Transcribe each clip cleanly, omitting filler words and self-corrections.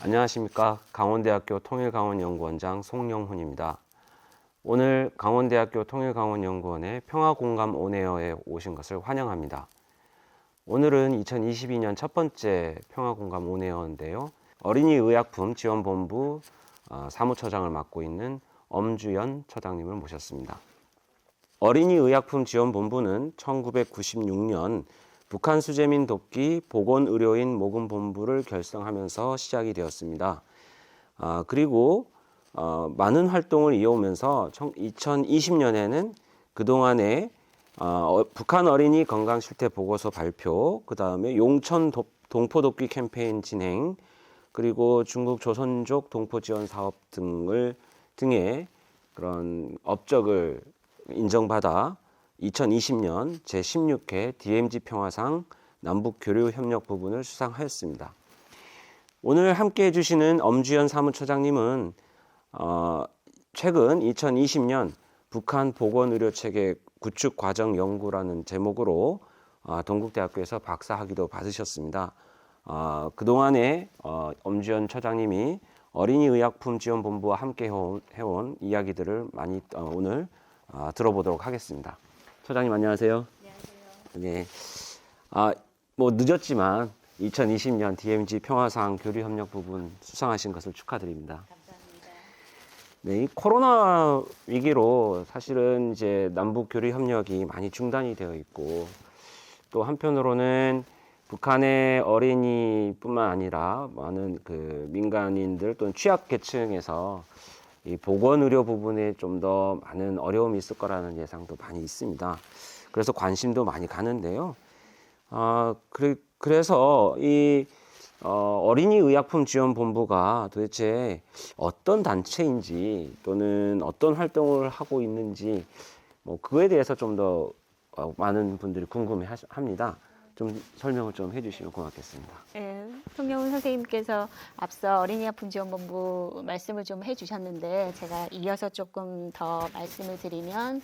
안녕하십니까. 강원대학교 통일강원연구원장 송영훈입니다. 오늘 강원대학교 통일강원연구원의 평화공감 온에어에 오신 것을 환영합니다. 오늘은 2022년 첫 번째 평화공감 온에어인데요. 어린이의약품지원본부 사무처장을 맡고 있는 엄주연 처장님을 모셨습니다. 어린이의약품지원본부는 1996년 북한 수재민 돕기 보건의료인 모금본부를 결성하면서 시작이 되었습니다. 그리고 많은 활동을 이어오면서 2020년에는 그동안에 북한 어린이 건강 실태 보고서 발표, 그 다음에 용천 동포 돕기 캠페인 진행, 그리고 중국 조선족 동포 지원 사업 등의 그런 업적을 인정받아 2020년 제16회 DMZ 평화상 남북 교류 협력 부분을 수상하였습니다. 오늘 함께 해주시는 엄주연 사무처장님은 최근 2020년 북한 보건의료체계 구축 과정 연구라는 제목으로 동국대학교에서 박사학위도 받으셨습니다. 그동안에 엄주연 처장님이 어린이의약품지원본부와 함께 해온 이야기들을 많이 오늘 들어보도록 하겠습니다. 처장님 안녕하세요. 안녕하세요. 네. 뭐 늦었지만 2020년 DMZ 평화상 교류협력 부분 수상하신 것을 축하드립니다. 감사합니다. 네, 이 코로나 위기로 사실은 이제 남북 교류 협력이 많이 중단이 되어 있고 또 한편으로는 북한의 어린이뿐만 아니라 많은 그 민간인들 또는 취약계층에서 이 보건의료 부분에 좀 더 많은 어려움이 있을 거라는 예상도 많이 있습니다. 그래서 관심도 많이 가는데요. 그래서 이 어린이의약품지원본부가 도대체 어떤 단체인지 또는 어떤 활동을 하고 있는지 뭐 그거에 대해서 좀 더 많은 분들이 궁금해합니다. 좀 설명을 좀 해주시면 고맙겠습니다. 네, 송영훈 선생님께서 앞서 어린이약품지원본부 말씀을 좀 해주셨는데 제가 이어서 조금 더 말씀을 드리면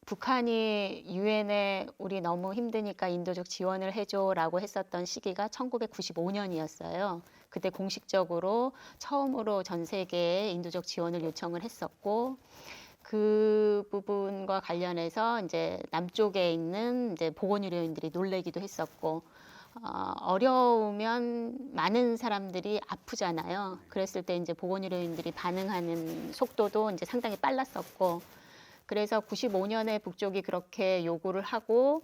북한이 유엔에 우리 너무 힘드니까 인도적 지원을 해줘라고 했었던 시기가 1995년이었어요. 그때 공식적으로 처음으로 전 세계에 인도적 지원을 요청을 했었고 그 부분과 관련해서 이제 남쪽에 있는 이제 보건의료인들이 놀래기도 했었고 어려우면 많은 사람들이 아프잖아요. 그랬을 때 이제 보건의료인들이 반응하는 속도도 이제 상당히 빨랐었고 그래서 95년에 북쪽이 그렇게 요구를 하고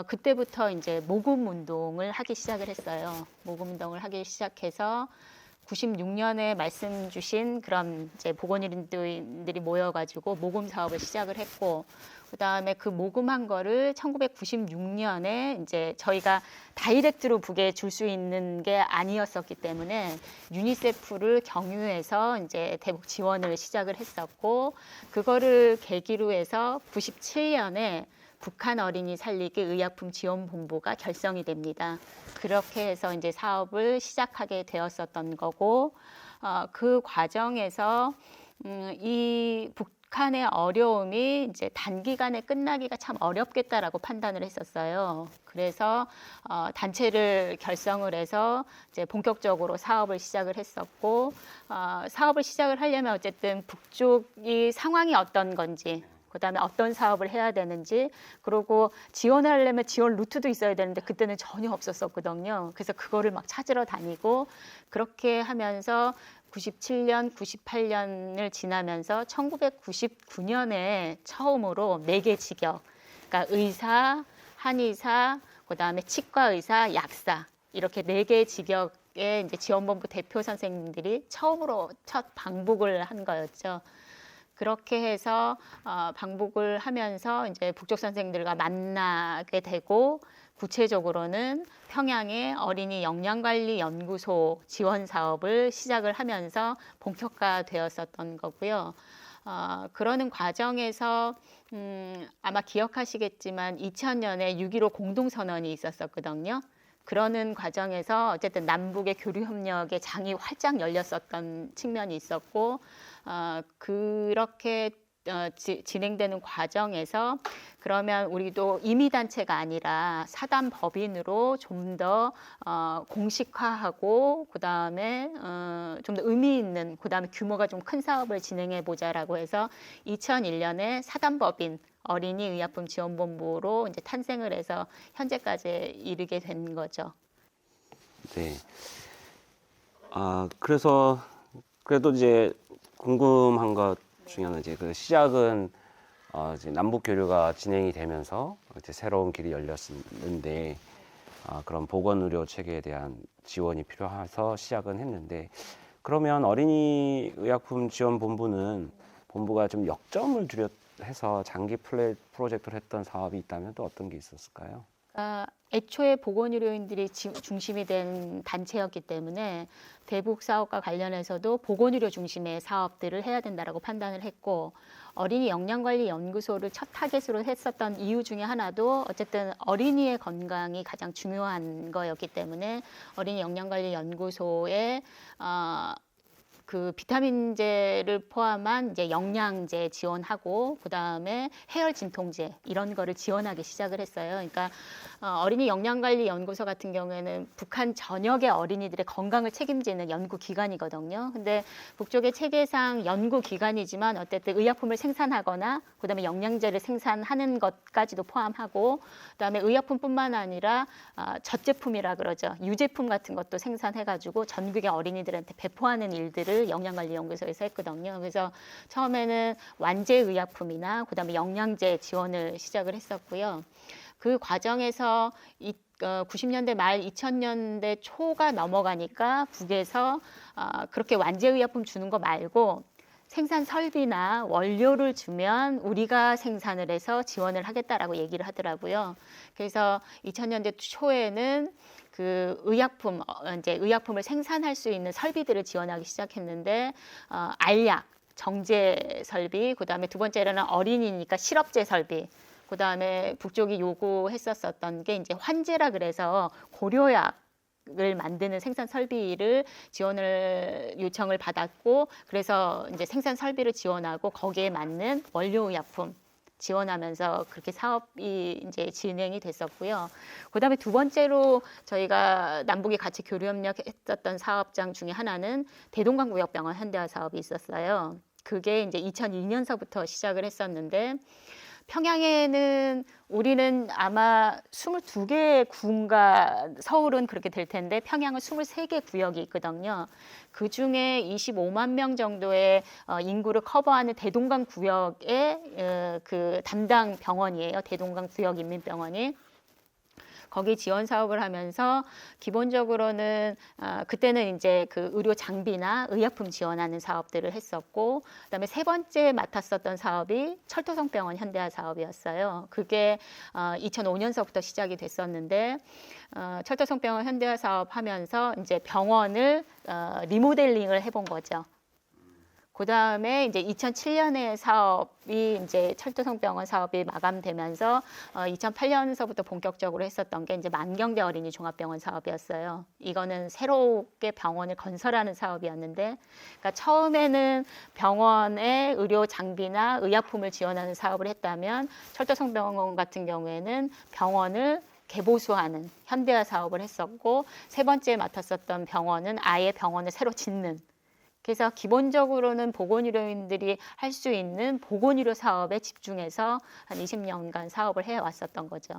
그때부터 이제 모금 운동을 하기 시작을 했어요. 모금 운동을 하기 시작해서 96년에 말씀 주신 그런 이제 보건의료인들이 모여가지고 모금 사업을 시작을 했고, 그 다음에 그 모금한 거를 1996년에 이제 저희가 다이렉트로 북에 줄 수 있는 게 아니었었기 때문에 유니세프를 경유해서 이제 대북 지원을 시작을 했었고, 그거를 계기로 해서 97년에 북한 어린이 살리기 의약품 지원본부가 결성이 됩니다. 그렇게 해서 이제 사업을 시작하게 되었었던 거고, 그 과정에서 이 북한의 어려움이 이제 단기간에 끝나기가 참 어렵겠다라고 판단을 했었어요. 그래서 단체를 결성을 해서 이제 본격적으로 사업을 시작을 했었고, 사업을 시작을 하려면 어쨌든 북쪽이 상황이 어떤 건지, 그다음에 어떤 사업을 해야 되는지, 그리고 지원을 하려면 지원 루트도 있어야 되는데 그때는 전혀 없었거든요. 그래서 그거를 막 찾으러 다니고 그렇게 하면서 97년, 98년을 지나면서 1999년에 처음으로 4개 직역, 그러니까 의사, 한의사, 그다음에 치과의사, 약사 이렇게 4개 직역의 이제 지원본부 대표 선생님들이 처음으로 첫 방북을 한 거였죠. 그렇게 해서 방북을 하면서 이제 북쪽 선생들과 만나게 되고 구체적으로는 평양의 어린이 영양관리연구소 지원 사업을 시작을 하면서 본격화되었었던 거고요. 그러는 과정에서 아마 기억하시겠지만 2000년에 6.15 공동선언이 있었거든요. 그러는 과정에서 어쨌든 남북의 교류 협력의 장이 활짝 열렸었던 측면이 있었고 그렇게 진행되는 과정에서 그러면 우리도 임의단체가 아니라 사단법인으로 좀 더 공식화하고 그다음에 좀 더 의미 있는 그다음에 규모가 좀 큰 사업을 진행해 보자라고 해서 2001년에 사단법인 어린이의약품지원본부로 이제 탄생을 해서 현재까지 이르게 된 거죠. 네. 그래서 그래도 이제 궁금한 것 중에 하나 이제 그 시작은 이제 남북 교류가 진행이 되면서 이제 새로운 길이 열렸는데 그런 보건 의료 체계에 대한 지원이 필요해서 시작은 했는데 그러면 어린이 의약품 지원 본부가 좀 역점을 해서 장기 프로젝트를 했던 사업이 있다면 또 어떤 게 있었을까요? 애초에 보건의료인들이 중심이 된 단체였기 때문에 대북 사업과 관련해서도 보건의료 중심의 사업들을 해야 된다라고 판단을 했고 어린이 영양관리연구소를 첫 타겟으로 했었던 이유 중에 하나도 어쨌든 어린이의 건강이 가장 중요한 거였기 때문에 어린이 영양관리연구소에 그 비타민제를 포함한 이제 영양제 지원하고 그다음에 해열 진통제 이런 거를 지원하기 시작을 했어요. 그러니까 어린이 영양관리연구소 같은 경우에는 북한 전역의 어린이들의 건강을 책임지는 연구기관이거든요. 근데 북쪽의 체계상 연구기관이지만 어쨌든 의약품을 생산하거나 그다음에 영양제를 생산하는 것까지도 포함하고 그다음에 의약품뿐만 아니라 젖제품이라 그러죠. 유제품 같은 것도 생산해가지고 전국의 어린이들한테 배포하는 일들을 영양관리연구소에서 했거든요. 그래서 처음에는 완제의약품이나 그다음에 영양제 지원을 시작을 했었고요. 그 과정에서 90년대 말 2000년대 초가 넘어가니까 북에서 그렇게 완제의약품 주는 거 말고 생산 설비나 원료를 주면 우리가 생산을 해서 지원을 하겠다라고 얘기를 하더라고요. 그래서 2000년대 초에는 그 이제 의약품을 생산할 수 있는 설비들을 지원하기 시작했는데 알약, 정제 설비, 그다음에 두 번째로는 어린이니까 실업제 설비, 그다음에 북쪽이 요구했었던 게 이제 환제라 그래서 고려약 을 만드는 생산 설비를 지원을 요청을 받았고 그래서 이제 생산 설비를 지원하고 거기에 맞는 원료 의약품 지원하면서 그렇게 사업이 이제 진행이 됐었고요. 그다음에 두 번째로 저희가 남북이 같이 교류 협력했었던 사업장 중에 하나는 대동강구역병원 현대화 사업이 있었어요. 그게 이제 2002년서부터 시작을 했었는데 평양에는 우리는 아마 22개 구인가 서울은 그렇게 될 텐데 평양은 23개 구역이 있거든요. 그중에 25만 명 정도의 인구를 커버하는 대동강 구역의 그 담당 병원이에요. 대동강 구역 인민병원이. 거기 지원 사업을 하면서 기본적으로는 그때는 이제 그 의료 장비나 의약품 지원하는 사업들을 했었고 그다음에 세 번째 맡았었던 사업이 철도성병원 현대화 사업이었어요. 그게 2005년서부터 시작이 됐었는데 철도성병원 현대화 사업 하면서 이제 병원을 리모델링을 해본 거죠. 그 다음에 이제 2007년에 사업이 이제 철도성병원 사업이 마감되면서 2008년서부터 본격적으로 했었던 게 이제 만경대 어린이 종합병원 사업이었어요. 이거는 새롭게 병원을 건설하는 사업이었는데, 그러니까 처음에는 병원의 의료 장비나 의약품을 지원하는 사업을 했다면 철도성병원 같은 경우에는 병원을 개보수하는 현대화 사업을 했었고 세 번째 맡았었던 병원은 아예 병원을 새로 짓는. 그래서 기본적으로는 보건의료인들이 할 수 있는 보건의료 사업에 집중해서 한 20년간 사업을 해왔었던 거죠.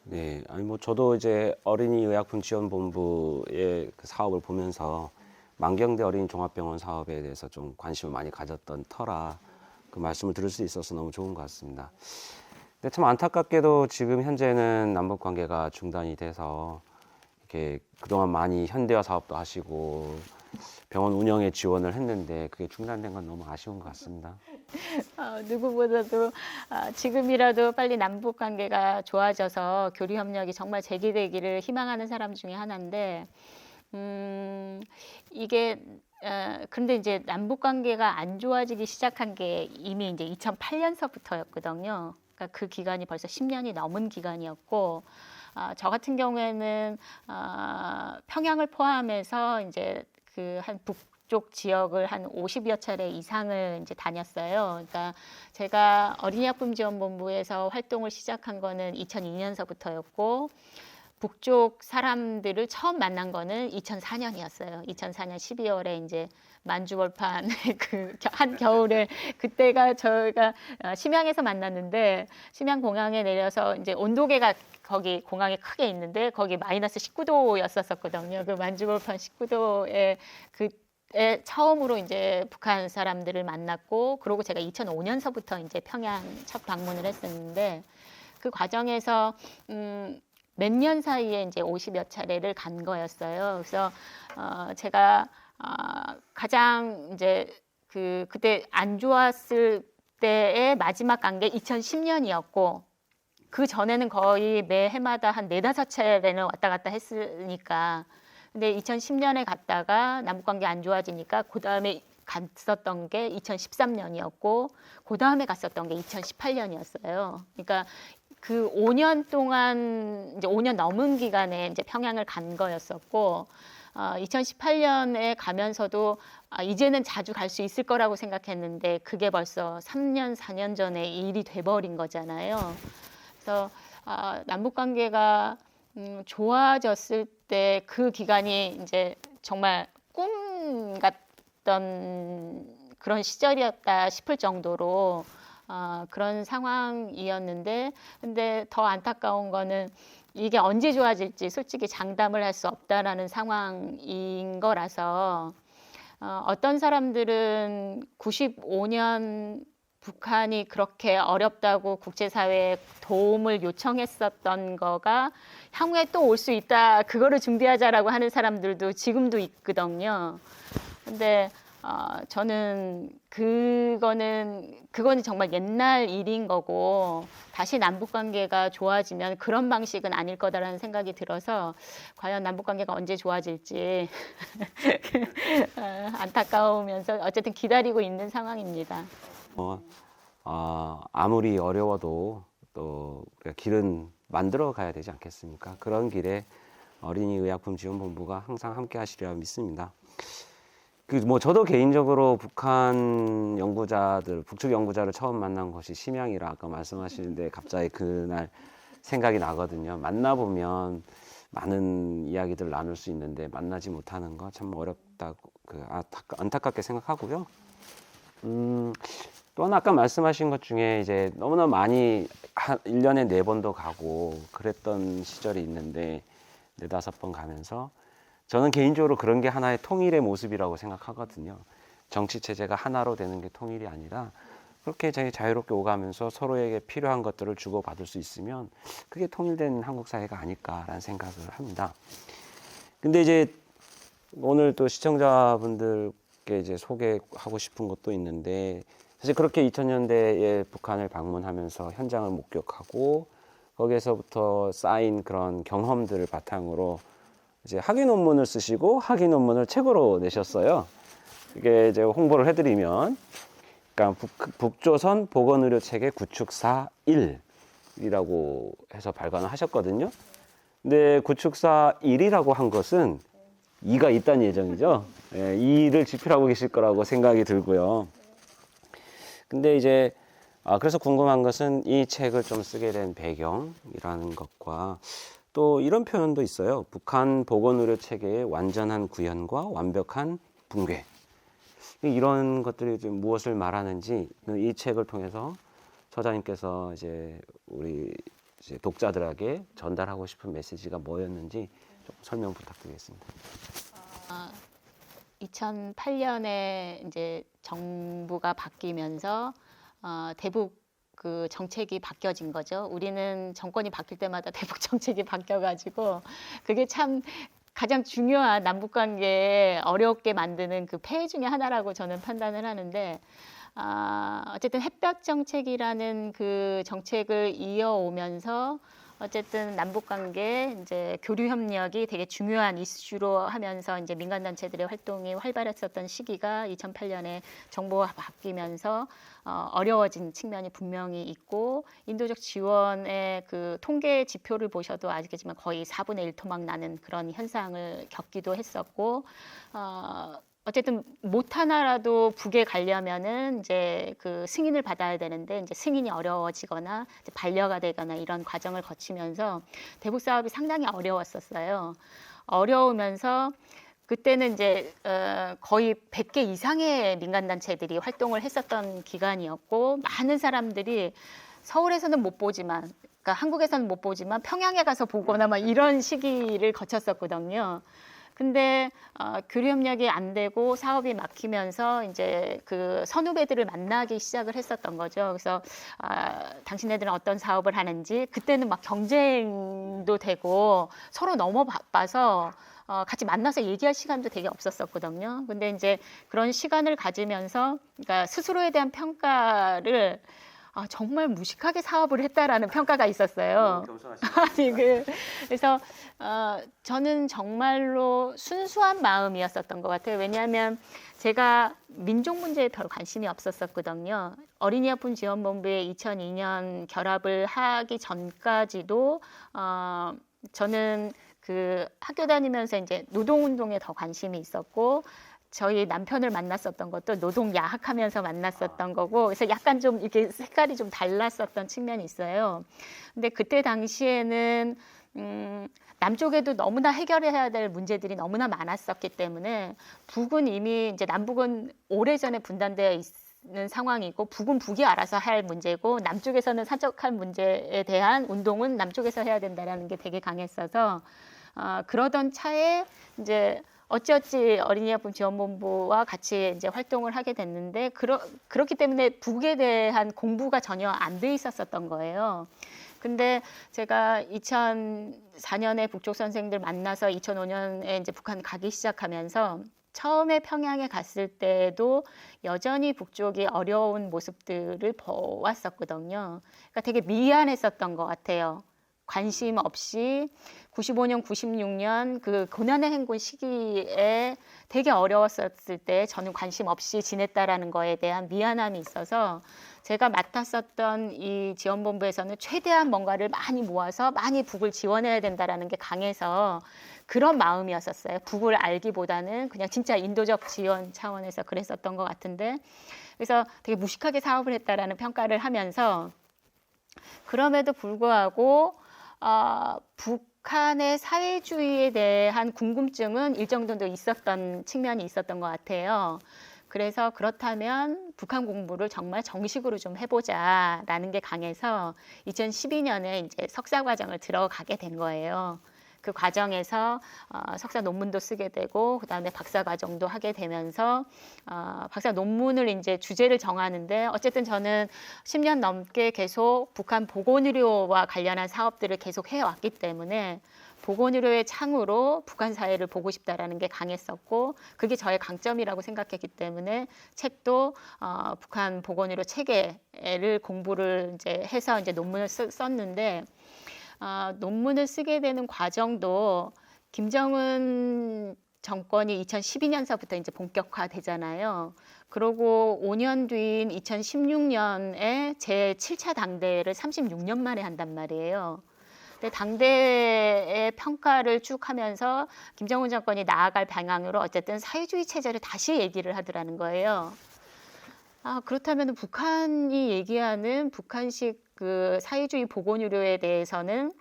네, 아니 뭐 저도 이제 어린이 의약품 지원본부의 그 사업을 보면서 만경대 어린이 종합병원 사업에 대해서 좀 관심을 많이 가졌던 터라 그 말씀을 들을 수 있어서 너무 좋은 것 같습니다. 근데 참 안타깝게도 지금 현재는 남북 관계가 중단이 돼서 이렇게 그동안 많이 현대화 사업도 하시고 병원 운영에 지원을 했는데 그게 중단된 건 너무 아쉬운 것 같습니다. 누구보다도 지금이라도 빨리 남북 관계가 좋아져서 교류 협력이 정말 재개되기를 희망하는 사람 중에 하나인데 이게 그런데 이제 남북 관계가 안 좋아지기 시작한 게 이미 이제 2008년서부터였거든요. 그러니까 그 기간이 벌써 10년이 넘은 기간이었고 저 같은 경우에는 평양을 포함해서 이제 그 한 북쪽 지역을 한 50여 차례 이상을 이제 다녔어요. 그러니까 제가 어린이아픔지원본부에서 활동을 시작한 거는 2002년서부터였고 북쪽 사람들을 처음 만난 거는 2004년이었어요. 2004년 12월에 이제 만주벌판 그 한 겨울을 그때가 저희가 심양에서 만났는데 심양 공항에 내려서 이제 온도계가 거기 공항에 크게 있는데 거기 마이너스 19도였었거든요. 그 만주벌판 19도에 그때 처음으로 이제 북한 사람들을 만났고 그리고 제가 2005년서부터 이제 평양 첫 방문을 했었는데 그 과정에서 몇 년 사이에 이제 50여 차례를 간 거였어요. 그래서 제가 가장 이제 그때 안 좋았을 때의 마지막 간 게 2010년이었고 그 전에는 거의 매 해마다 한 4-5차례는 왔다 갔다 했으니까 근데 2010년에 갔다가 남북관계 안 좋아지니까 그 다음에 갔었던 게 2013년이었고 그 다음에 갔었던 게 2018년이었어요. 그러니까 그 5년 동안 이제 5년 넘은 기간에 이제 평양을 간 거였었고 2018년에 가면서도 이제는 자주 갈 수 있을 거라고 생각했는데 그게 벌써 3년, 4년 전에 일이 돼버린 거잖아요. 그래서 남북 관계가 좋아졌을 때 그 기간이 이제 정말 꿈 같던 그런 시절이었다 싶을 정도로 그런 상황이었는데 근데 더 안타까운 거는 이게 언제 좋아질지 솔직히 장담을 할 수 없다라는 상황인 거라서 어떤 사람들은 95년 북한이 그렇게 어렵다고 국제사회에 도움을 요청했었던 거가 향후에 또 올 수 있다. 그거를 준비하자라고 하는 사람들도 지금도 있거든요. 근데 저는 그거는 정말 옛날 일인 거고 다시 남북 관계가 좋아지면 그런 방식은 아닐 거다라는 생각이 들어서 과연 남북 관계가 언제 좋아질지 안타까우면서 어쨌든 기다리고 있는 상황입니다. 아무리 어려워도 또 우리가 길은 만들어 가야 되지 않겠습니까? 그런 길에 어린이의약품지원본부가 항상 함께 하시리라 믿습니다. 저도 개인적으로 북한 연구자들, 북측 연구자를 처음 만난 것이 심양이라 아까 말씀하시는데 갑자기 그날 생각이 나거든요. 만나보면 많은 이야기들 나눌 수 있는데 만나지 못하는 거 참 어렵다고 안타깝게 생각하고요. 또 하나 아까 말씀하신 것 중에 이제 너무나 많이 1년에 4번도 가고 그랬던 시절이 있는데 4-5번 가면서 저는 개인적으로 그런 게 하나의 통일의 모습이라고 생각하거든요. 정치 체제가 하나로 되는 게 통일이 아니라 그렇게 자유롭게 오가면서 서로에게 필요한 것들을 주고받을 수 있으면 그게 통일된 한국 사회가 아닐까라는 생각을 합니다. 근데 이제 오늘 또 시청자분들께 이제 소개하고 싶은 것도 있는데 사실 그렇게 2000년대에 북한을 방문하면서 현장을 목격하고 거기에서부터 쌓인 그런 경험들을 바탕으로 이제 학위 논문을 쓰시고 학위 논문을 책으로 내셨어요. 이게 이제 홍보를 해드리면, 그러니까 북조선 보건의료 체계 구축사 1이라고 해서 발간을 하셨거든요. 근데 구축사 1이라고 한 것은 2가 있다는 예정이죠. 2를 지필하고 계실 거라고 생각이 들고요. 근데 이제 그래서 궁금한 것은 이 책을 좀 쓰게 된 배경이라는 것과 또 이런 표현도 있어요. 북한 보건의료 체계의 완전한 구현과 완벽한 붕괴. 이런 것들이 좀 무엇을 말하는지 이 책을 통해서 저자님께서 이제 우리 이제 독자들에게 전달하고 싶은 메시지가 뭐였는지 좀 설명 부탁드리겠습니다. 2008년에 이제 정부가 바뀌면서 대북 그 정책이 바뀌어진 거죠. 우리는 정권이 바뀔 때마다 대북 정책이 바뀌어가지고 그게 참 가장 중요한 남북 관계에 어렵게 만드는 그 폐해 중에 하나라고 저는 판단을 하는데 어쨌든 햇볕 정책이라는 그 정책을 이어오면서 어쨌든 남북 관계 이제 교류 협력이 되게 중요한 이슈로 하면서 이제 민간 단체들의 활동이 활발했었던 시기가 2008년에 정부가 바뀌면서 어려워진 측면이 분명히 있고 인도적 지원의 그 통계 지표를 보셔도 아시겠지만 거의 4분의 1 토막 나는 그런 현상을 겪기도 했었고 어쨌든 못 하나라도 북에 가려면은 이제 그 승인을 받아야 되는데 이제 승인이 어려워지거나 이제 반려가 되거나 이런 과정을 거치면서 대북 사업이 상당히 어려웠었어요. 어려우면서 그때는 이제 거의 100개 이상의 민간 단체들이 활동을 했었던 기간이었고 많은 사람들이 서울에서는 못 보지만 그러니까 한국에서는 못 보지만 평양에 가서 보거나 막 이런 시기를 거쳤었거든요. 근데 교류 협력이 안 되고 사업이 막히면서 이제 그 선후배들을 만나기 시작을 했었던 거죠. 그래서 당신네들은 어떤 사업을 하는지 그때는 막 경쟁도 되고 서로 너무 바빠서 같이 만나서 얘기할 시간도 되게 없었었거든요. 근데 이제 그런 시간을 가지면서 그러니까 스스로에 대한 평가를 정말 무식하게 사업을 했다라는 평가가 있었어요. 아니, 그래서 저는 정말로 순수한 마음이었었던 것 같아요. 왜냐하면 제가 민족 문제에 별 관심이 없었었거든요. 어린이아픔지원본부에 2002년 결합을 하기 전까지도 저는 그 학교 다니면서 이제 노동운동에 더 관심이 있었고 저희 남편을 만났었던 것도 노동 야학하면서 만났었던 거고 그래서 약간 좀 이렇게 색깔이 좀 달랐었던 측면이 있어요. 근데 그때 당시에는 남쪽에도 너무나 해결해야 될 문제들이 너무나 많았었기 때문에 북은 이미 이제 남북은 오래전에 분단되어 있는 상황이고 북은 북이 알아서 할 문제고 남쪽에서는 사적할 문제에 대한 운동은 남쪽에서 해야 된다라는 게 되게 강했어서 그러던 차에 이제 어찌어찌 어린이아픔지원본부와 같이 이제 활동을 하게 됐는데 그렇기 때문에 북에 대한 공부가 전혀 안 돼 있었던 거예요. 근데 제가 2004년에 북쪽 선생들 만나서 2005년에 이제 북한 가기 시작하면서 처음에 평양에 갔을 때도 여전히 북쪽이 어려운 모습들을 보았었거든요. 그러니까 되게 미안했었던 것 같아요. 관심 없이 95년, 96년 그 고난의 행군 시기에 되게 어려웠었을 때 저는 관심 없이 지냈다라는 거에 대한 미안함이 있어서 제가 맡았었던 이 지원본부에서는 최대한 뭔가를 많이 모아서 많이 북을 지원해야 된다라는 게 강해서 그런 마음이었었어요. 북을 알기보다는 그냥 진짜 인도적 지원 차원에서 그랬었던 것 같은데 그래서 되게 무식하게 사업을 했다라는 평가를 하면서 그럼에도 불구하고 북한의 사회주의에 대한 궁금증은 일정 정도 있었던 측면이 있었던 것 같아요. 그래서 그렇다면 북한 공부를 정말 정식으로 좀 해보자라는 게 강해서 2012년에 이제 석사 과정을 들어가게 된 거예요. 그 과정에서 석사 논문도 쓰게 되고 그다음에 박사 과정도 하게 되면서 박사 논문을 이제 주제를 정하는데 어쨌든 저는 10년 넘게 계속 북한 보건의료와 관련한 사업들을 계속 해왔기 때문에 보건의료의 창으로 북한 사회를 보고 싶다라는 게 강했었고 그게 저의 강점이라고 생각했기 때문에 책도 북한 보건의료 체계를 공부를 이제 해서 이제 논문을 썼는데 논문을 쓰게 되는 과정도 김정은 정권이 2012년서부터 이제 본격화되잖아요. 그러고 5년 뒤인 2016년에 제 7차 당대회를 36년 만에 한단 말이에요. 근데 당대의 평가를 쭉 하면서 김정은 정권이 나아갈 방향으로 어쨌든 사회주의 체제를 다시 얘기를 하더라는 거예요. 그렇다면 북한이 얘기하는 북한식 그 사회주의 보건의료에 대해서는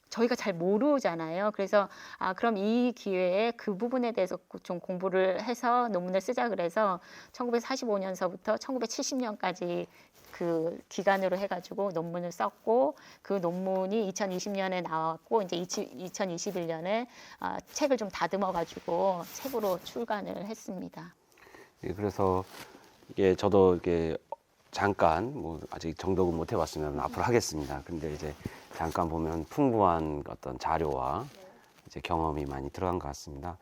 저희가 잘 모르잖아요. 그래서 그럼 이 기회에 그 부분에 대해서 좀 공부를 해서 논문을 쓰자 그래서 1945년서부터 1970년까지 그 기간으로 해가지고 논문을 썼고 그 논문이 2020년에 나왔고 이제 2021년에 책을 좀 다듬어가지고 책으로 출간을 했습니다. 예, 그래서 이게 저도 이게 잠깐 뭐 아직 정독은 못 해봤으면 앞으로 하겠습니다. 근데 이제 잠깐 보면 풍부한 어떤 자료와 이제 경험이 많이 들어간 것 같습니다.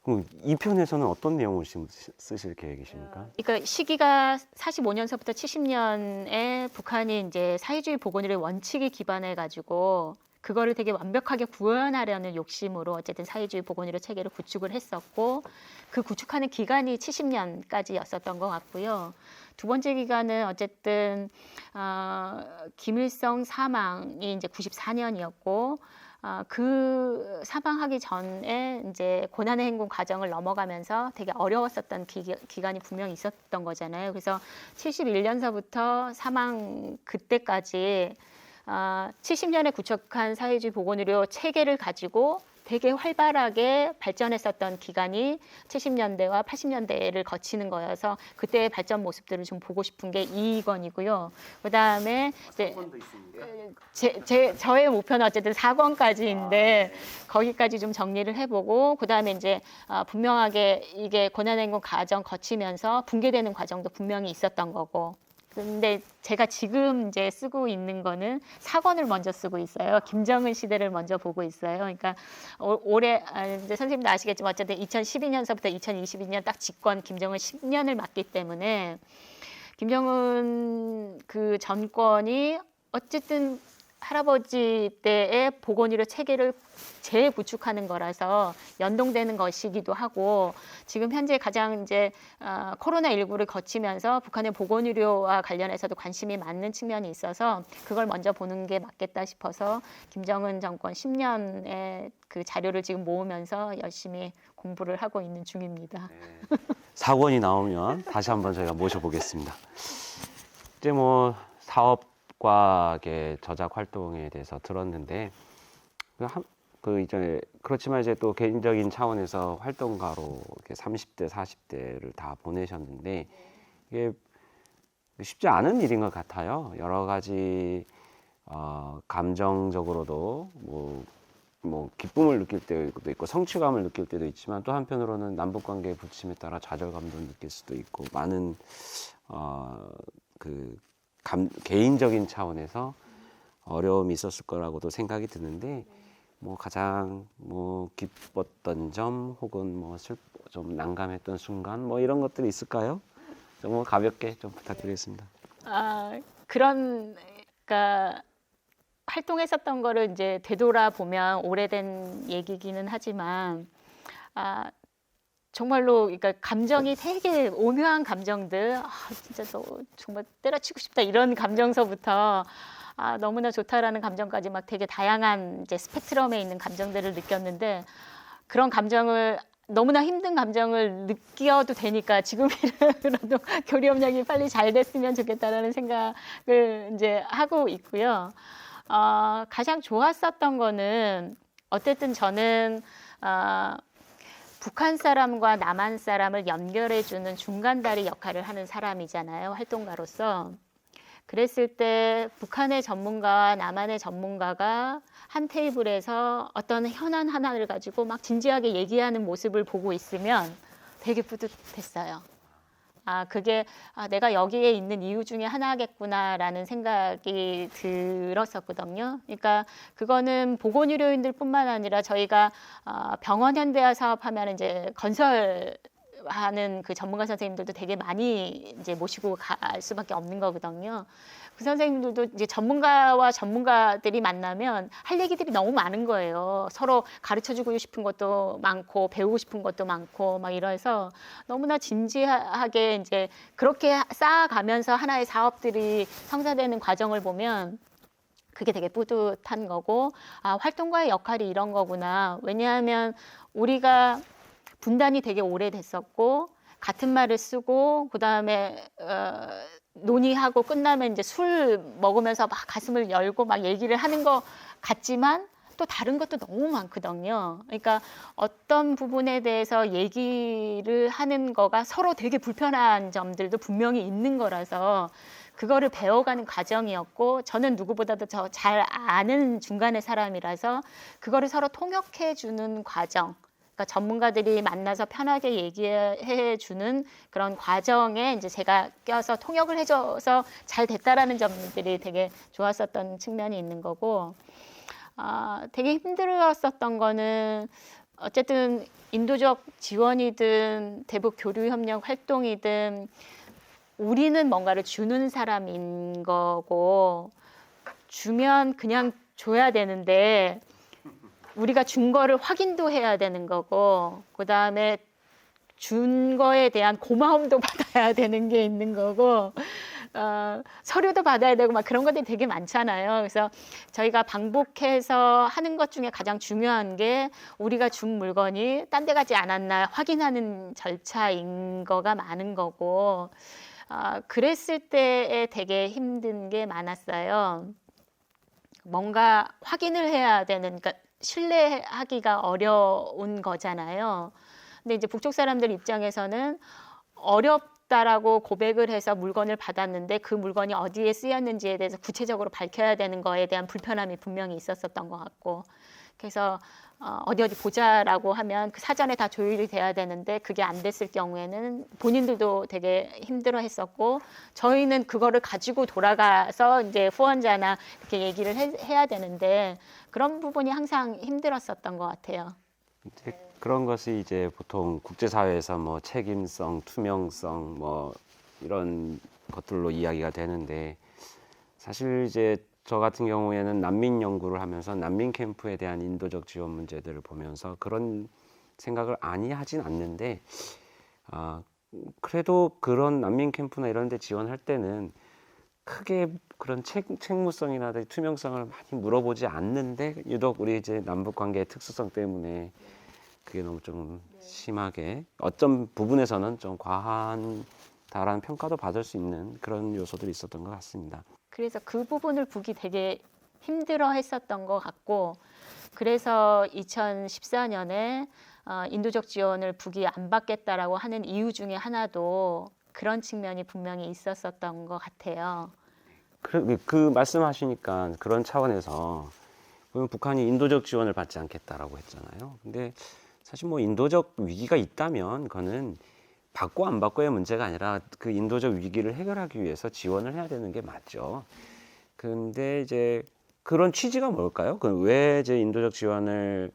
그럼 이 편에서는 어떤 내용을 쓰실 계획이십니까? 그러니까 시기가 45년서부터 70년에 북한이 이제 사회주의 보건의료 원칙에 기반해 가지고 그거를 되게 완벽하게 구현하려는 욕심으로 어쨌든 사회주의 보건의료 체계를 구축을 했었고 그 구축하는 기간이 70년까지였었던 것 같고요. 두 번째 기간은 어쨌든 김일성 사망이 이제 94년이었고 그 사망하기 전에 이제 고난의 행군 과정을 넘어가면서 되게 어려웠었던 기간이 분명히 있었던 거잖아요. 그래서 71년서부터 사망 그때까지 70년에 구축한 사회주의 보건의료 체계를 가지고 되게 활발하게 발전했었던 기간이 70년대와 80년대를 거치는 거여서 그때의 발전 모습들을 좀 보고 싶은 게 이 건이고요. 그다음에 이제 저의 목표는 어쨌든 4권까지인데 거기까지 좀 정리를 해보고 그다음에 이제 분명하게 이게 고난행군 과정 거치면서 붕괴되는 과정도 분명히 있었던 거고. 근데 제가 지금 이제 쓰고 있는 거는 4권을 먼저 쓰고 있어요. 김정은 시대를 먼저 보고 있어요. 그러니까 올해 이제 선생님도 아시겠지만 어쨌든 2012년서부터 2022년 딱 집권 김정은 10년을 맞기 때문에 김정은 그 정권이 어쨌든 할아버지 때의 보건의료 체계를 재구축하는 거라서 연동되는 것이기도 하고 지금 현재 가장 이제 코로나19를 거치면서 북한의 보건의료와 관련해서도 관심이 많은 측면이 있어서 그걸 먼저 보는 게 맞겠다 싶어서 김정은 정권 10년의 그 자료를 지금 모으면서 열심히 공부를 하고 있는 중입니다. 네. 4권이 나오면 다시 한번 저희가 모셔보겠습니다. 이제 뭐 사업과의 저작 활동에 대해서 들었는데 이제 그렇지만 이제 또 개인적인 차원에서 활동가로 이렇게 30대, 40대를 다 보내셨는데 이게 쉽지 않은 일인 것 같아요. 여러 가지 감정적으로도 뭐 기쁨을 느낄 때도 있고 성취감을 느낄 때도 있지만 또 한편으로는 남북 관계의 부침에 따라 좌절감도 느낄 수도 있고 많은 개인적인 차원에서 어려움이 있었을 거라고도 생각이 드는데 뭐 가장 기뻤던 점 혹은 좀 난감했던 순간 뭐 이런 것들이 있을까요? 좀 가볍게 좀 부탁드리겠습니다. 그러니까 활동했었던 거를 이제 되돌아보면 오래된 얘기기는 하지만 정말로 그러니까 감정이 되게 오묘한 감정들 진짜 정말 때려치고 싶다 이런 감정서부터 너무나 좋다라는 감정까지 막 되게 다양한 이제 스펙트럼에 있는 감정들을 느꼈는데 그런 감정을 너무나 힘든 감정을 느껴도 되니까 지금이라도 교류협력이 빨리 잘 됐으면 좋겠다라는 생각을 이제 하고 있고요. 가장 좋았었던 거는 어쨌든 저는 북한 사람과 남한 사람을 연결해주는 중간다리 역할을 하는 사람이잖아요. 활동가로서. 그랬을 때 북한의 전문가와 남한의 전문가가 한 테이블에서 어떤 현안 하나를 가지고 막 진지하게 얘기하는 모습을 보고 있으면 되게 뿌듯했어요. 그게 내가 여기에 있는 이유 중에 하나겠구나라는 생각이 들었었거든요. 그러니까 그거는 보건의료인들뿐만 아니라 저희가 병원 현대화 사업하면 이제 건설하는 그 전문가 선생님들도 되게 많이 이제 모시고 갈 수밖에 없는 거거든요. 그 선생님들도 이제 전문가와 전문가들이 만나면 할 얘기들이 너무 많은 거예요. 서로 가르쳐주고 싶은 것도 많고 배우고 싶은 것도 많고 막 이래서 너무나 진지하게 이제 그렇게 쌓아가면서 하나의 사업들이 성사되는 과정을 보면 그게 되게 뿌듯한 거고 활동가의 역할이 이런 거구나. 왜냐하면 우리가 분단이 되게 오래됐었고 같은 말을 쓰고 그다음에 논의하고 끝나면 이제 술 먹으면서 막 가슴을 열고 막 얘기를 하는 것 같지만 또 다른 것도 너무 많거든요. 그러니까 어떤 부분에 대해서 얘기를 하는 거가 서로 되게 불편한 점들도 분명히 있는 거라서 그거를 배워가는 과정이었고 저는 누구보다도 더 잘 아는 중간의 사람이라서 그거를 서로 통역해 주는 과정. 그러니까 전문가들이 만나서 편하게 얘기해 주는 그런 과정에 이제 제가 껴서 통역을 해줘서 잘 됐다라는 점들이 되게 좋았었던 측면이 있는 거고, 되게 힘들었었던 거는 어쨌든 인도적 지원이든 대북 교류 협력 활동이든 우리는 뭔가를 주는 사람인 거고 주면 그냥 줘야 되는데. 우리가 준 거를 확인도 해야 되는 거고 그다음에 준 거에 대한 고마움도 받아야 되는 게 있는 거고 서류도 받아야 되고 막 그런 것들이 되게 많잖아요. 그래서 저희가 방북해서 하는 것 중에 가장 중요한 게 우리가 준 물건이 딴 데 가지 않았나 확인하는 절차인 거가 많은 거고, 그랬을 때에 되게 힘든 게 많았어요. 뭔가 확인을 해야 되는, 그러니까 신뢰하기가 어려운 거잖아요. 근데 이제 북쪽 사람들 입장에서는 어렵다라고 고백을 해서 물건을 받았는데 그 물건이 어디에 쓰였는지에 대해서 구체적으로 밝혀야 되는 거에 대한 불편함이 분명히 있었던 것 같고, 그래서 어디 보자라고 하면 그 사전에 다 조율이 돼야 되는데 그게 안 됐을 경우에는 본인들도 되게 힘들어 했었고, 저희는 그거를 가지고 돌아가서 이제 후원자나 이렇게 얘기를 해야 되는데 그런 부분이 항상 힘들었었던 것 같아요. 이제 그런 것이 이제 보통 국제사회에서 뭐 책임성, 투명성 뭐 이런 것들로 이야기가 되는데, 사실 이제 저 같은 경우에는 난민 연구를 하면서 난민 캠프에 대한 인도적 지원 문제들을 보면서 그런 생각을 아니 하진 않는데, 그래도 그런 난민 캠프나 이런 데 지원할 때는 크게 그런 책무성이나 투명성을 많이 물어보지 않는데, 유독 우리 이제 남북 관계의 특수성 때문에 그게 너무 좀 심하게 어떤 부분에서는 좀 과한다라는 평가도 받을 수 있는 그런 요소들이 있었던 것 같습니다. 그래서 그 부분을 북이 되게 힘들어 했었던 것 같고, 그래서 2014년에 인도적 지원을 북이 안 받겠다라고 하는 이유 중에 하나도 그런 측면이 분명히 있었었던 것 같아요. 그 말씀하시니까 그런 차원에서 보면 북한이 인도적 지원을 받지 않겠다라고 했잖아요. 근데 사실 뭐 인도적 위기가 있다면 그거는 받고 안 받고의 문제가 아니라 그 인도적 위기를 해결하기 위해서 지원을 해야 되는 게 맞죠. 근데 이제 그런 취지가 뭘까요? 왜 이제 인도적 지원을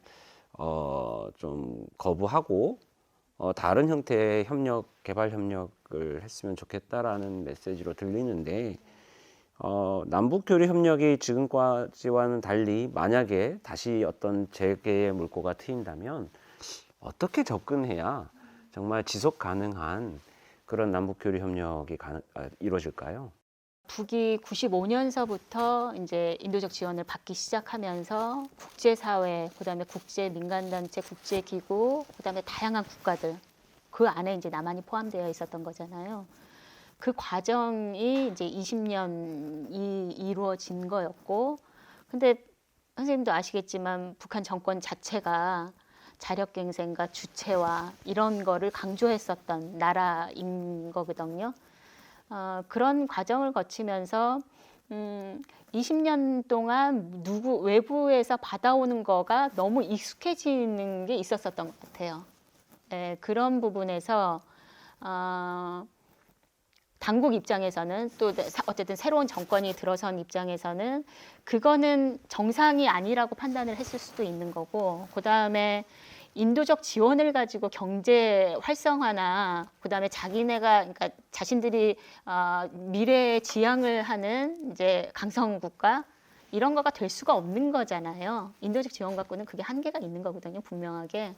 좀 거부하고 다른 형태의 협력, 개발 협력을 했으면 좋겠다라는 메시지로 들리는데, 남북 교류 협력이 지금까지와는 달리 만약에 다시 어떤 재개의 물꼬가 트인다면 어떻게 접근해야 정말 지속 가능한 그런 남북 교류 협력이 이루어질까요? 북이 95년서부터 이제 인도적 지원을 받기 시작하면서 국제사회, 그다음에 국제민간단체, 국제기구, 그다음에 다양한 국가들, 그 안에 이제 남한이 포함되어 있었던 거잖아요. 그 과정이 이제 20년이 이루어진 거였고, 근데 선생님도 아시겠지만 북한 정권 자체가 자력갱생과 주체와 이런 거를 강조했었던 나라인 거거든요. 그런 과정을 거치면서 20년 동안 외부에서 받아오는 거가 너무 익숙해지는 게 있었었던 것 같아요. 예, 그런 부분에서 당국 입장에서는 또 어쨌든 새로운 정권이 들어선 입장에서는 그거는 정상이 아니라고 판단을 했을 수도 있는 거고, 그다음에 인도적 지원을 가지고 경제 활성화나 그다음에 그러니까 자신들이 미래에 지향을 하는 이제 강성 국가 이런 거가 될 수가 없는 거잖아요. 인도적 지원 갖고는 그게 한계가 있는 거거든요, 분명하게.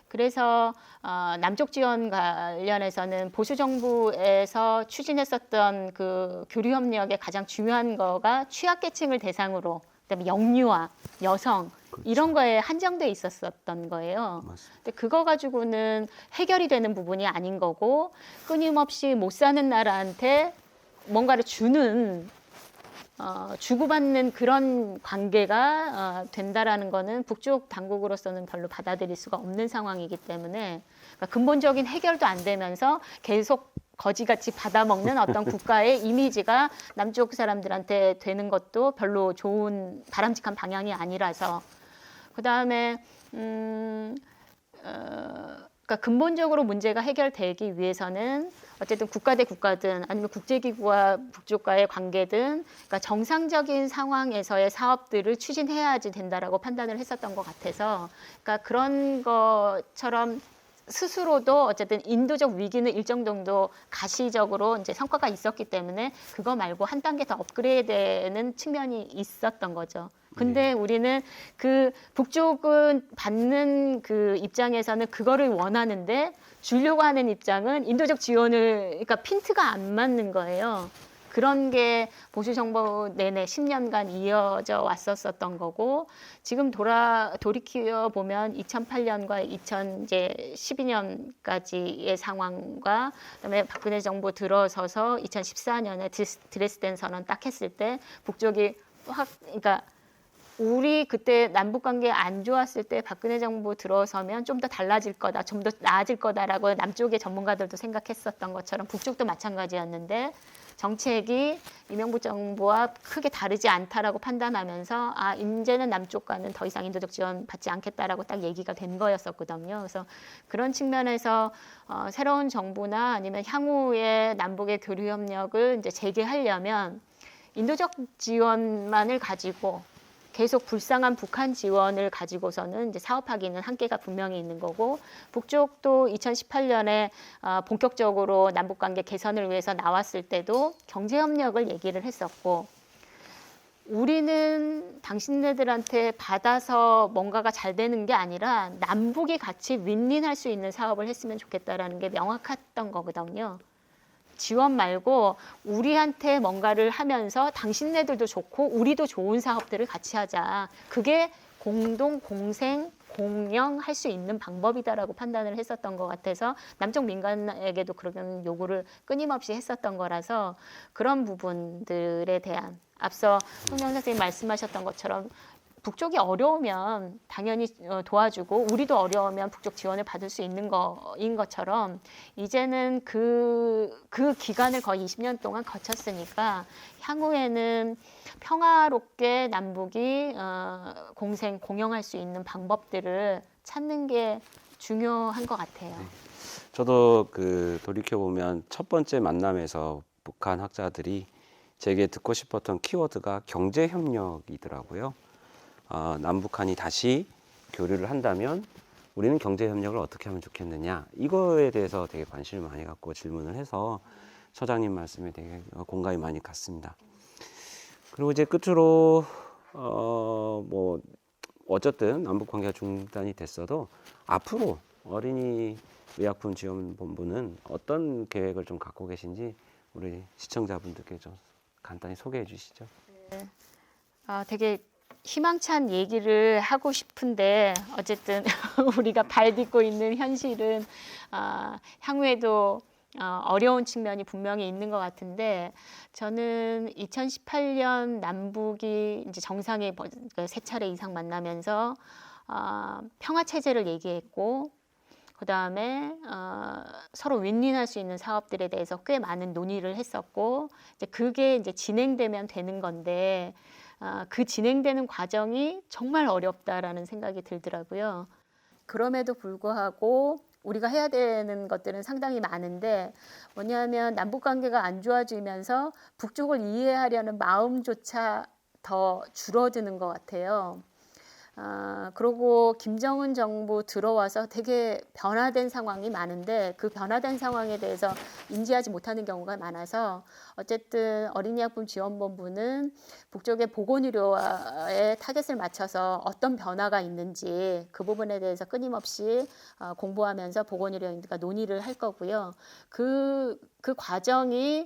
그래서 남쪽 지원 관련해서는 보수 정부에서 추진했었던 그 교류 협력의 가장 중요한 거가 취약계층을 대상으로, 그다음에 영유아, 여성 이런 거에 한정돼 있었던 거예요. 맞습니다. 근데 그거 가지고는 해결이 되는 부분이 아닌 거고, 끊임없이 못 사는 나라한테 뭔가를 주고받는 그런 관계가 된다라는 거는 북쪽 당국으로서는 별로 받아들일 수가 없는 상황이기 때문에, 그러니까 근본적인 해결도 안 되면서 계속 거지같이 받아먹는 어떤 국가의 이미지가 남쪽 사람들한테 되는 것도 별로 좋은 바람직한 방향이 아니라서, 그다음에 그러니까 근본적으로 문제가 해결되기 위해서는 어쨌든 국가 대 국가든 아니면 국제기구와 북쪽과의 관계든, 그러니까 정상적인 상황에서의 사업들을 추진해야지 된다라고 판단을 했었던 것 같아서, 그러니까 그런 것처럼 스스로도 어쨌든 인도적 위기는 일정 정도 가시적으로 이제 성과가 있었기 때문에 그거 말고 한 단계 더 업그레이드되는 측면이 있었던 거죠. 근데 우리는 그 북쪽은 받는 그 입장에서는 그거를 원하는데 주려고 하는 입장은 인도적 지원을, 그러니까 핀트가 안 맞는 거예요. 그런 게 보수정부 내내 10년간 이어져 왔었던 거고 지금 돌이켜 보면 2008년과 2012년까지의 상황과 그다음에 박근혜 정부 들어서서 2014년에 드레스덴 선언 딱 했을 때 북쪽이 그러니까 우리 그때 남북 관계 안 좋았을 때 박근혜 정부 들어서면 좀 더 달라질 거다, 좀 더 나아질 거다라고 남쪽의 전문가들도 생각했었던 것처럼 북쪽도 마찬가지였는데 정책이 이명박 정부와 크게 다르지 않다라고 판단하면서 아 이제는 남쪽과는 더 이상 인도적 지원 받지 않겠다라고 딱 얘기가 된 거였었거든요. 그래서 그런 측면에서 새로운 정부나 아니면 향후에 남북의 교류 협력을 이제 재개하려면 인도적 지원만을 가지고 계속 불쌍한 북한 지원을 가지고서는 이제 사업하기는 한계가 분명히 있는 거고 북쪽도 2018년에 본격적으로 남북관계 개선을 위해서 나왔을 때도 경제협력을 얘기를 했었고 우리는 당신네들한테 받아서 뭔가가 잘 되는 게 아니라 남북이 같이 윈윈할 수 있는 사업을 했으면 좋겠다라는 게 명확했던 거거든요. 지원 말고 우리한테 뭔가를 하면서 당신네들도 좋고 우리도 좋은 사업들을 같이 하자. 그게 공동, 공생, 공영할 수 있는 방법이다라고 판단을 했었던 것 같아서 남쪽 민간에게도 그런 요구를 끊임없이 했었던 거라서 그런 부분들에 대한 앞서 송영 선생님 말씀하셨던 것처럼 북쪽이 어려우면 당연히 도와주고 우리도 어려우면 북쪽 지원을 받을 수 있는 거인 것처럼 이제는 그 기간을 거의 20년 동안 거쳤으니까 향후에는 평화롭게 남북이 공생, 공영할 수 있는 방법들을 찾는 게 중요한 것 같아요. 저도 돌이켜보면 첫 번째 만남에서 북한 학자들이 제게 듣고 싶었던 키워드가 경제협력이더라고요. 남북한이 다시 교류를 한다면 우리는 경제협력을 어떻게 하면 좋겠느냐 이거에 대해서 되게 관심을 많이 갖고 질문을 해서 처장님 말씀에 되게 공감이 많이 갔습니다. 그리고 이제 끝으로 뭐 어쨌든 남북 관계가 중단이 됐어도 앞으로 어린이 의약품 지원본부는 어떤 계획을 좀 갖고 계신지 우리 시청자분들께 좀 간단히 소개해 주시죠. 네. 되게 희망찬 얘기를 하고 싶은데 어쨌든 우리가 발 딛고 있는 현실은 향후에도 어려운 측면이 분명히 있는 것 같은데 저는 2018년 남북이 이제 정상에 세 차례 이상 만나면서 평화 체제를 얘기했고 그 다음에 서로 윈윈할 수 있는 사업들에 대해서 꽤 많은 논의를 했었고 이제 그게 이제 진행되면 되는 건데 그 진행되는 과정이 정말 어렵다라는 생각이 들더라고요. 그럼에도 불구하고 우리가 해야 되는 것들은 상당히 많은데 뭐냐면 남북 관계가 안 좋아지면서 북쪽을 이해하려는 마음조차 더 줄어드는 것 같아요. 그리고 김정은 정부 들어와서 되게 변화된 상황이 많은데 그 변화된 상황에 대해서 인지하지 못하는 경우가 많아서 어쨌든 어린이약품 지원본부는 북쪽의 보건의료에 타겟을 맞춰서 어떤 변화가 있는지 그 부분에 대해서 끊임없이 공부하면서 보건의료인들과 논의를 할 거고요. 그 과정이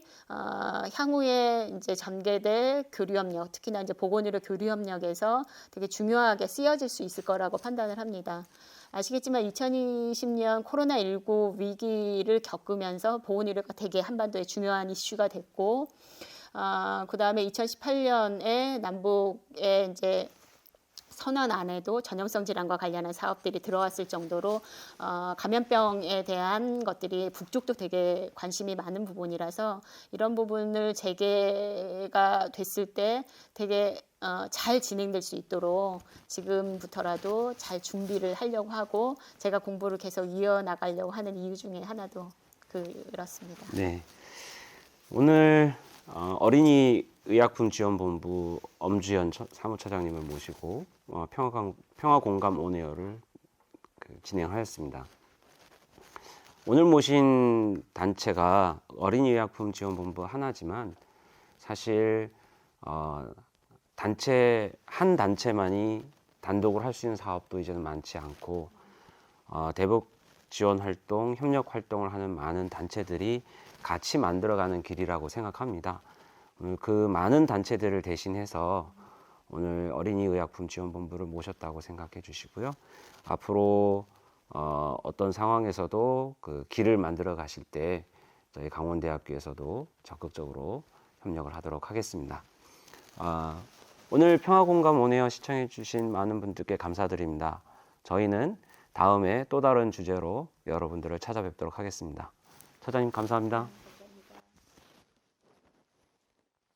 향후에 이제 전개될 교류협력, 특히나 이제 보건의료 교류협력에서 되게 중요하게 쓰여질 수 있을 거라고 판단을 합니다. 아시겠지만 2020년 코로나19 위기를 겪으면서 보건의료가 되게 한반도에 중요한 이슈가 됐고, 그 다음에 2018년에 남북에 이제 선언 안에도 전염성 질환과 관련한 사업들이 들어왔을 정도로 감염병에 대한 것들이 북쪽도 되게 관심이 많은 부분이라서 이런 부분을 재개가 됐을 때 되게 잘 진행될 수 있도록 지금부터라도 잘 준비를 하려고 하고 제가 공부를 계속 이어나가려고 하는 이유 중에 하나도 그렇습니다. 네, 오늘 어린이 의약품지원본부 엄주현 사무처장님을 모시고 평화공감 온에어를 진행하였습니다. 오늘 모신 단체가 어린이 의약품지원본부 하나지만 사실 한 단체만이 단독으로 할 수 있는 사업도 이제는 많지 않고 대북 지원 활동, 협력 활동을 하는 많은 단체들이 같이 만들어가는 길이라고 생각합니다. 오늘 그 많은 단체들을 대신해서 오늘 어린이의약품지원본부를 모셨다고 생각해 주시고요. 앞으로 어떤 상황에서도 그 길을 만들어 가실 때 저희 강원대학교에서도 적극적으로 협력을 하도록 하겠습니다. 오늘 평화공감 온에어 시청해 주신 많은 분들께 감사드립니다. 저희는 다음에 또 다른 주제로 여러분들을 찾아뵙도록 하겠습니다. 차장님 감사합니다.